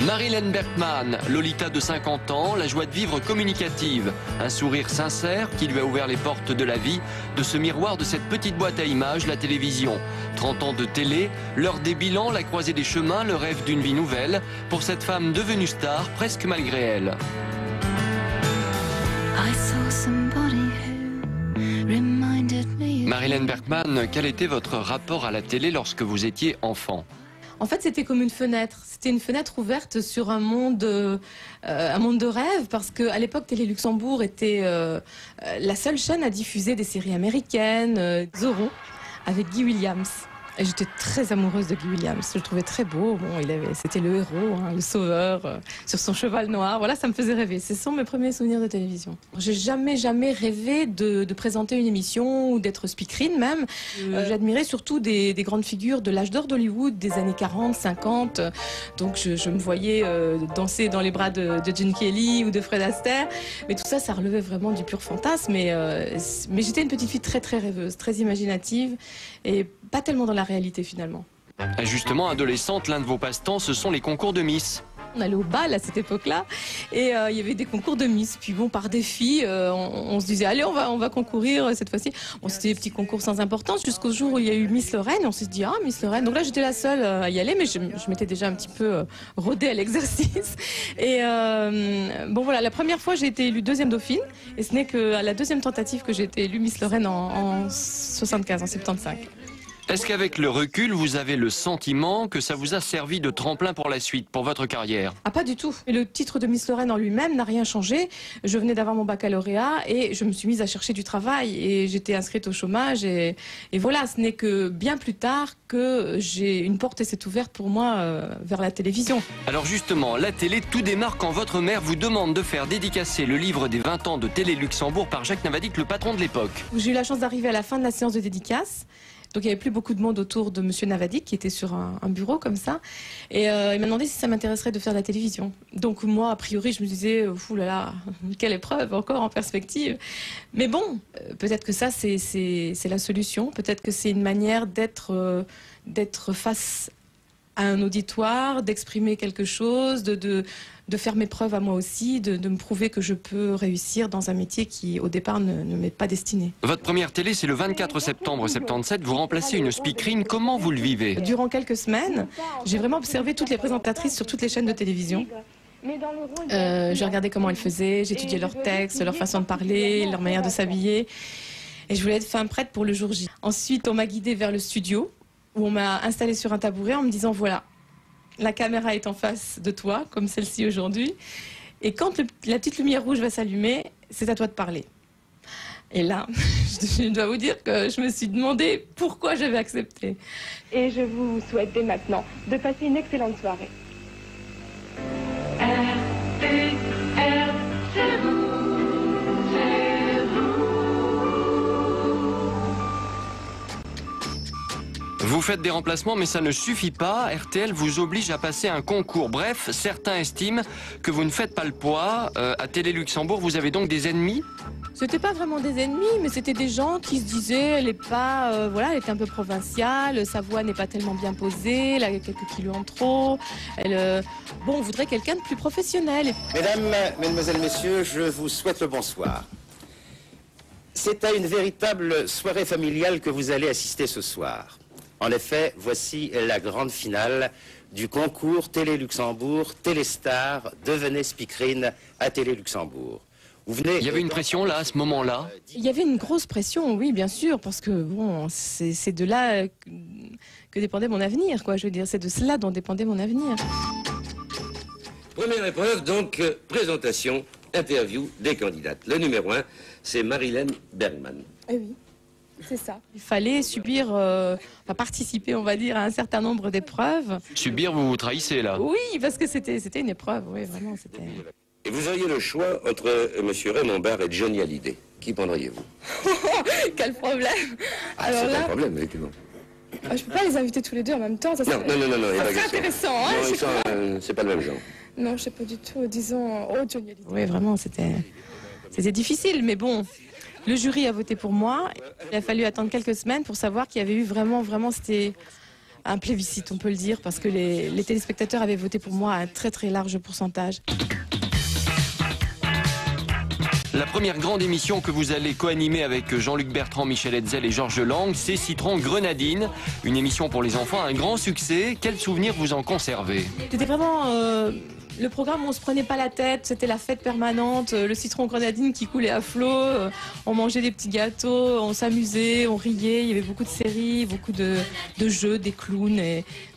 Marilène Bergman, Lolita de 50 ans, la joie de vivre communicative, un sourire sincère qui lui a ouvert les portes de la vie, de ce miroir de cette petite boîte à images, la télévision. 30 ans de télé, l'heure des bilans, la croisée des chemins, le rêve d'une vie nouvelle, pour cette femme devenue star, presque malgré elle. Marilène Bergman, quel était votre rapport à la télé lorsque vous étiez enfant ? En fait, c'était comme une fenêtre. C'était une fenêtre ouverte sur un monde de rêve, parce qu'à l'époque, Télé Luxembourg était la seule chaîne à diffuser des séries américaines, Zorro, avec Guy Williams. Et j'étais très amoureuse de Guy Williams. Je le trouvais très beau. Bon, c'était le héros, hein, le sauveur, sur son cheval noir. Voilà, ça me faisait rêver. Ce sont mes premiers souvenirs de télévision. J'ai jamais rêvé de présenter une émission ou d'être speakerine même. J'admirais surtout des grandes figures de l'âge d'or d'Hollywood, des années 40, 50. Donc je me voyais danser dans les bras de Gene Kelly ou de Fred Astaire. Mais tout ça, ça relevait vraiment du pur fantasme. Mais j'étais une petite fille très rêveuse, très imaginative et pas tellement dans la réalité finalement. Justement, adolescente, l'un de vos passe-temps, ce sont les concours de Miss. On allait au bal à cette époque-là et il y avait des concours de Miss. Puis bon, par défi, on se disait allez, on va concourir cette fois-ci. Bon, c'était des petits concours sans importance jusqu'au jour où il y a eu Miss Lorraine. On s'est dit ah, Miss Lorraine. Donc là, j'étais la seule à y aller, mais je m'étais déjà un petit peu rodée à l'exercice. Et bon voilà, la première fois, j'ai été élue deuxième dauphine et ce n'est qu'à la deuxième tentative que j'ai été élue Miss Lorraine en 75, en 75. Est-ce qu'avec le recul, vous avez le sentiment que ça vous a servi de tremplin pour la suite, pour votre carrière? Ah, pas du tout. Le titre de Miss Lorraine en lui-même n'a rien changé. Je venais d'avoir mon baccalauréat et je me suis mise à chercher du travail et j'étais inscrite au chômage et voilà, ce n'est que bien plus tard que une porte s'est ouverte pour moi vers la télévision. Alors justement, la télé, tout démarre quand votre mère vous demande de faire dédicacer le livre des 20 ans de Télé Luxembourg par Jacques Navadic, le patron de l'époque. J'ai eu la chance d'arriver à la fin de la séance de dédicace. Donc il n'y avait plus beaucoup de monde autour de Monsieur Navadic qui était sur un bureau comme ça. Et il m'a demandé si ça m'intéresserait de faire de la télévision. Donc moi, a priori, je me disais, ouh là là, quelle épreuve encore en perspective. Mais bon, peut-être que ça, c'est la solution. Peut-être que c'est une manière d'être face à un auditoire, d'exprimer quelque chose, de faire mes preuves à moi aussi, de me prouver que je peux réussir dans un métier qui, au départ, ne m'est pas destiné. Votre première télé, c'est le 24 septembre 77. Vous remplacez une speakerine. Comment vous le vivez? Durant quelques semaines, j'ai vraiment observé toutes les présentatrices sur toutes les chaînes de télévision. J'ai regardé comment elles faisaient, j'étudiais leurs textes, leur façon de parler, leur manière de s'habiller. Et je voulais être fin prête pour le jour J. Ensuite, on m'a guidée vers le studio, où on m'a installée sur un tabouret en me disant, voilà, la caméra est en face de toi, comme celle-ci aujourd'hui. Et quand la petite lumière rouge va s'allumer, c'est à toi de parler. Et là, je dois vous dire que je me suis demandé pourquoi j'avais accepté. Et je vous souhaite dès maintenant de passer une excellente soirée. RTL, c'est vous, c'est vous. Vous faites des remplacements, mais ça ne suffit pas. RTL vous oblige à passer un concours. Bref, certains estiment que vous ne faites pas le poids. À Télé Luxembourg, vous avez donc des ennemis? C'était pas vraiment des ennemis, mais c'était des gens qui se disaient, elle est pas, voilà, elle est un peu provinciale, sa voix n'est pas tellement bien posée, elle a quelques kilos en trop. Bon, on voudrait quelqu'un de plus professionnel. Mesdames, mesdemoiselles, messieurs, je vous souhaite le bonsoir. C'est à une véritable soirée familiale que vous allez assister ce soir. En effet, voici la grande finale du concours Télé Luxembourg, Téléstar, devenez speakerine à Télé Luxembourg. Il y avait une pression là, à ce moment-là? Il y avait une grosse pression, oui, bien sûr, parce que bon, c'est de là que dépendait mon avenir, quoi. Je veux dire, c'est de cela dont dépendait mon avenir. Première épreuve, donc, présentation, interview des candidates. Le numéro 1, c'est Marilène Bergman. Eh oui, c'est ça. Il fallait subir, participer, on va dire, à un certain nombre d'épreuves. Subir, vous vous trahissez là? Oui, parce que c'était une épreuve, oui, vraiment, c'était... Et vous auriez le choix entre M. Raymond Barre et Johnny Hallyday. Qui prendriez-vous? Quel problème! Ah, c'est pas un problème, effectivement. Je peux pas les inviter tous les deux en même temps, ça Non, c'est intéressant, hein? Non, c'est pas le même genre. Non, je sais pas du tout, disons, oh, Johnny Hallyday. Oui, vraiment, c'était difficile, mais bon, le jury a voté pour moi. Il a fallu attendre quelques semaines pour savoir qu'il y avait eu vraiment, c'était un plébiscite, on peut le dire, parce que les téléspectateurs avaient voté pour moi à un très très large pourcentage. La première grande émission que vous allez co-animer avec Jean-Luc Bertrand, Michel Hetzel et Georges Lang, c'est Citron Grenadine, une émission pour les enfants, un grand succès. Quels souvenirs vous en conservez? C'était vraiment le programme où on se prenait pas la tête, c'était la fête permanente, le citron grenadine qui coulait à flot, on mangeait des petits gâteaux, on s'amusait, on riait, il y avait beaucoup de séries, beaucoup de jeux, des clowns.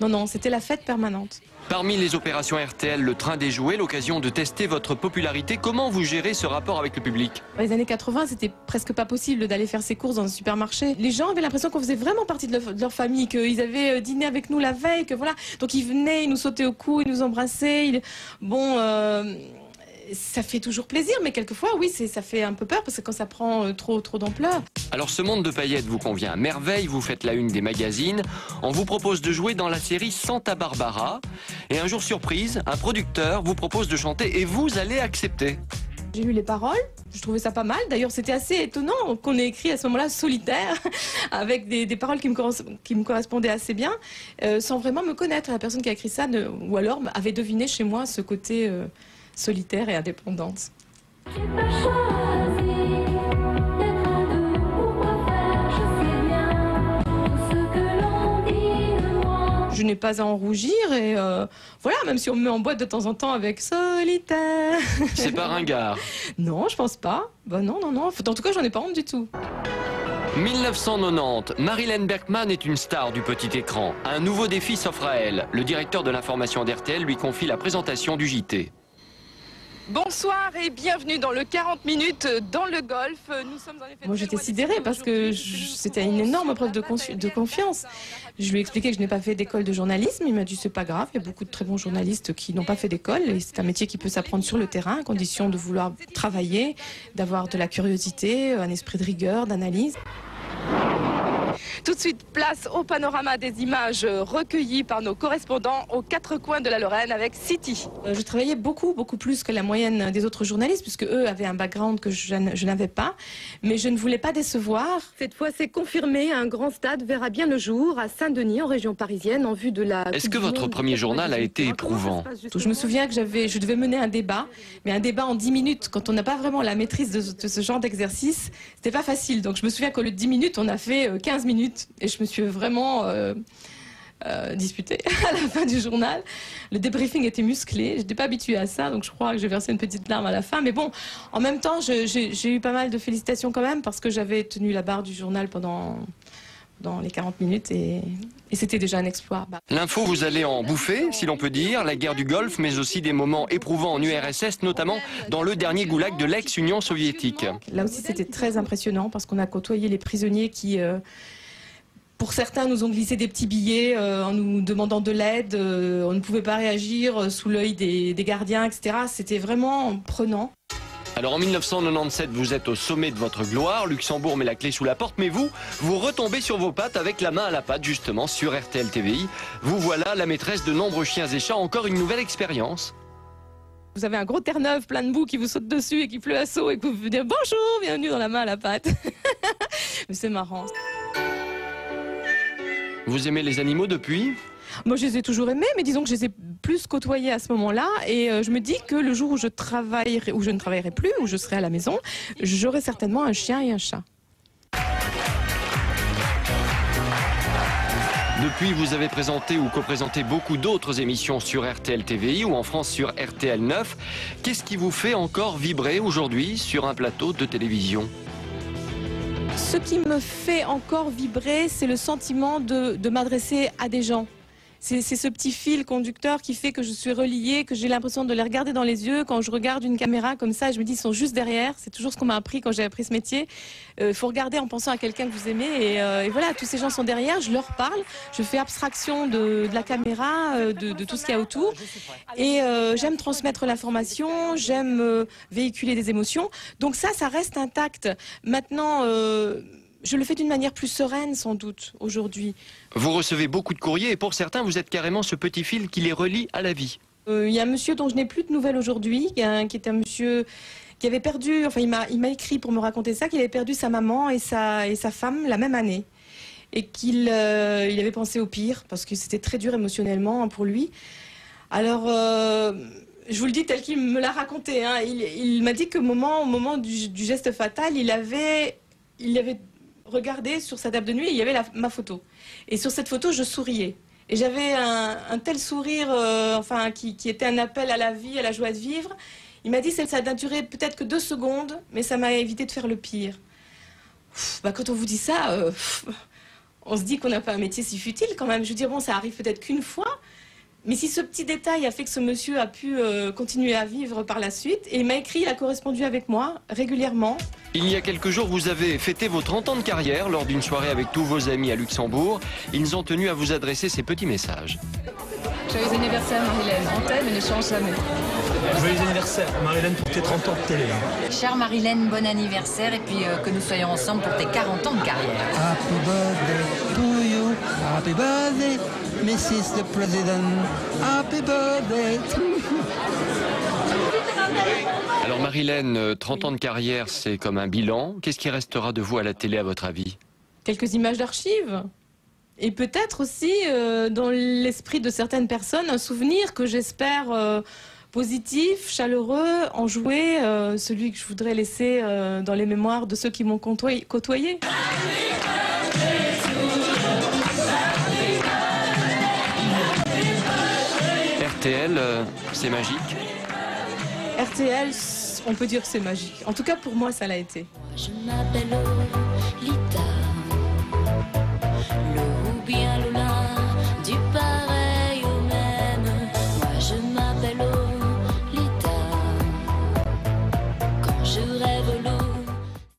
Non, c'était la fête permanente. Parmi les opérations RTL, le train des jouets, l'occasion de tester votre popularité. Comment vous gérez ce rapport avec le public? Dans les années 80, c'était presque pas possible d'aller faire ses courses dans un supermarché. Les gens avaient l'impression qu'on faisait vraiment partie de leur famille, qu'ils avaient dîné avec nous la veille, que voilà. Donc ils venaient, ils nous sautaient au cou, ils nous embrassaient. Ça fait toujours plaisir, mais quelquefois, oui, ça fait un peu peur parce que quand ça prend trop d'ampleur. Alors ce monde de paillettes vous convient à merveille, vous faites la une des magazines. On vous propose de jouer dans la série Santa Barbara. Et un jour surprise, un producteur vous propose de chanter et vous allez accepter. J'ai lu les paroles, je trouvais ça pas mal. D'ailleurs, c'était assez étonnant qu'on ait écrit à ce moment-là Solitaire, avec des paroles qui me correspondaient assez bien, sans vraiment me connaître. La personne qui a écrit ça, ou alors avait deviné chez moi ce côté solitaire et indépendante. Je n'ai pas à en rougir et voilà, même si on me met en boîte de temps en temps avec solitaire. C'est pas ringard? Non, je pense pas. Bah non. En tout cas, j'en ai pas honte du tout. 1990, Marilyn Bergman est une star du petit écran. Un nouveau défi s'offre à elle. Le directeur de l'information d'RTL lui confie la présentation du JT. Bonsoir et bienvenue dans le 40 minutes dans le golf. Nous sommes en effet. Moi j'étais sidérée parce que c'était une énorme preuve de confiance. Je lui ai expliqué que je n'ai pas fait d'école de journalisme. Il m'a dit c'est pas grave, il y a beaucoup de très bons journalistes qui n'ont pas fait d'école et c'est un métier qui peut s'apprendre sur le terrain à condition de vouloir travailler, d'avoir de la curiosité, un esprit de rigueur, d'analyse. Tout de suite, place au panorama des images recueillies par nos correspondants aux quatre coins de la Lorraine avec City. Je travaillais beaucoup plus que la moyenne des autres journalistes puisque eux avaient un background que je n'avais pas, mais je ne voulais pas décevoir. Cette fois, c'est confirmé, un grand stade verra bien le jour à Saint-Denis, en région parisienne, en vue de la... Est-ce que votre premier journal a été éprouvant? Je me souviens que je devais mener un débat, mais un débat en 10 minutes. Quand on n'a pas vraiment la maîtrise de ce genre d'exercice, c'était pas facile. Donc je me souviens qu'au lieu de 10 minutes, on a fait 15 minutes. Et je me suis vraiment disputée à la fin du journal. Le débriefing était musclé, je n'étais pas habituée à ça, donc je crois que j'ai versé une petite larme à la fin. Mais bon, en même temps, j'ai eu pas mal de félicitations quand même, parce que j'avais tenu la barre du journal dans les 40 minutes et c'était déjà un exploit. L'info, vous allez en bouffer, si l'on peut dire, la guerre du Golfe, mais aussi des moments éprouvants en URSS, notamment dans le dernier goulag de l'ex-Union soviétique. Là aussi, c'était très impressionnant parce qu'on a côtoyé les prisonniers qui... pour certains, nous ont glissé des petits billets en nous demandant de l'aide. On ne pouvait pas réagir sous l'œil des gardiens, etc. C'était vraiment prenant. Alors en 1997, vous êtes au sommet de votre gloire. Luxembourg met la clé sous la porte, mais vous retombez sur vos pattes avec la main à la pâte, justement, sur RTL TVI. Vous voilà la maîtresse de nombreux chiens et chats. Encore une nouvelle expérience. Vous avez un gros Terre-Neuve plein de boue qui vous saute dessus et qui pleut à seau et que vous vous dites bonjour, bienvenue dans la main à la pâte. Mais c'est marrant. Vous aimez les animaux depuis? Moi, je les ai toujours aimés, mais disons que je les ai plus côtoyés à ce moment-là. Et je me dis que le jour où je ne travaillerai plus, où je serai à la maison, j'aurai certainement un chien et un chat. Depuis, vous avez présenté ou co-présenté beaucoup d'autres émissions sur RTL TVI ou en France sur RTL 9. Qu'est-ce qui vous fait encore vibrer aujourd'hui sur un plateau de télévision? Ce qui me fait encore vibrer, c'est le sentiment de m'adresser à des gens. C'est ce petit fil conducteur qui fait que je suis reliée, que j'ai l'impression de les regarder dans les yeux. Quand je regarde une caméra comme ça, je me dis ils sont juste derrière. C'est toujours ce qu'on m'a appris quand j'ai appris ce métier. Il faut regarder en pensant à quelqu'un que vous aimez. Et voilà, tous ces gens sont derrière, je leur parle. Je fais abstraction de la caméra, de tout ce qu'il y a autour. Et j'aime transmettre l'information, j'aime véhiculer des émotions. Donc ça reste intact. Maintenant... je le fais d'une manière plus sereine, sans doute, aujourd'hui. Vous recevez beaucoup de courriers et pour certains, vous êtes carrément ce petit fil qui les relie à la vie. Il y a un monsieur dont je n'ai plus de nouvelles aujourd'hui, qui est un monsieur qui avait perdu... Enfin, il m'a écrit pour me raconter ça, qu'il avait perdu sa maman et sa femme la même année. et qu'il il avait pensé au pire, parce que c'était très dur émotionnellement pour lui. Alors, je vous le dis tel qu'il me l'a raconté, hein. Il m'a dit qu'au moment du geste fatal, il avait regardé sur sa table de nuit et il y avait ma photo. Et sur cette photo, je souriais. Et j'avais un tel sourire qui était un appel à la vie, à la joie de vivre. Il m'a dit que ça n'a duré peut-être que 2 secondes, mais ça m'a évité de faire le pire. Quand on vous dit ça, on se dit qu'on n'a pas un métier si futile quand même. Je veux dire, bon, ça arrive peut-être qu'une fois, mais si ce petit détail a fait que ce monsieur a pu continuer à vivre par la suite, et il m'a écrit, il a correspondu avec moi régulièrement. Il y a quelques jours, vous avez fêté vos 30 ans de carrière lors d'une soirée avec tous vos amis à Luxembourg. Ils ont tenu à vous adresser ces petits messages. Joyeux anniversaire Marilène, on t'aime et ne change jamais. Joyeux anniversaire Marilène pour tes 30 ans de télé. Chère Marilène, bon anniversaire et puis que nous soyons ensemble pour tes 40 ans de carrière. Happy birthday to you, happy birthday, Mrs. the President, happy birthday to you. Alors Marilène, 30 ans de carrière, c'est comme un bilan. Qu'est-ce qui restera de vous à la télé à votre avis? Quelques images d'archives. Et peut-être aussi, dans l'esprit de certaines personnes, un souvenir que j'espère positif, chaleureux, enjoué, celui que je voudrais laisser dans les mémoires de ceux qui m'ont côtoyé. RTL, c'est magique? RTL, on peut dire que c'est magique. En tout cas, pour moi, ça l'a été. Je m'appelle